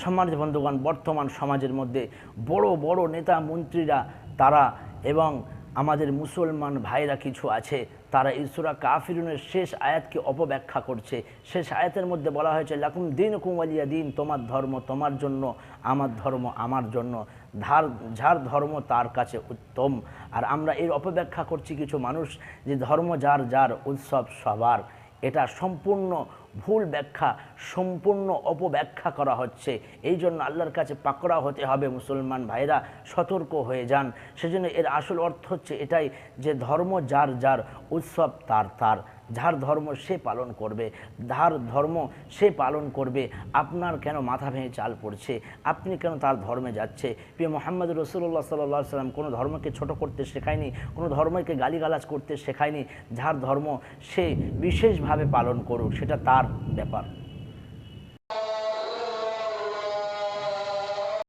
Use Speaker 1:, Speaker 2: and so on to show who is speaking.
Speaker 1: সম্মানিত বন্ধুগণ, বর্তমান সমাজের মধ্যে বড় বড় নেতা মন্ত্রীরা তারা এবং আমাদের মুসলমান ভাইরা কিছু আছে, তারা এই সূরা কাফিরুনের শেষ আয়াতকে অপব্যাখ্যা করছে। শেষ আয়াতের মধ্যে বলা হয়েছে লাকুম দীনুকুম ওয়ালিয়া দীন, তোমার ধর্ম তোমার জন্য, আমার ধর্ম আমার জন্য, যার ধর্ম তার কাছে উত্তম। আর আমরা এর অপব্যাখ্যা করছি কিছু মানুষ যে ধর্ম যার যার, উৎসব সবার। এটা সম্পূর্ণ ভুল ব্যাখ্যা, সম্পূর্ণ অপব্যাখ্যা করা হচ্ছে। এই জন্য আল্লাহর কাছে পাকড়াও হতে হবে। মুসলমান ভাইরা সতর্ক হয়ে যান। সেজন্য এর আসল অর্থ হচ্ছে এটাই যে ধর্ম যার যার, উৎসব তার তার, যার ধর্ম সে পালন করবে, যার ধর্ম সে পালন করবে। আপনার কেন মাথা ভেঙে চাল পড়ছে? আপনি কেন তার ধর্মে যাচ্ছে? প্রিয় মুহাম্মদ রাসূলুল্লাহ সাল্লাল্লাহু আলাইহি সাল্লাম কোনো ধর্মকে ছোট করতে শেখায়নি, কোনো ধর্মকে গালিগালাজ করতে শেখায়নি। যার ধর্ম সে বিশেষভাবে পালন করুক, সেটা তার ব্যাপার।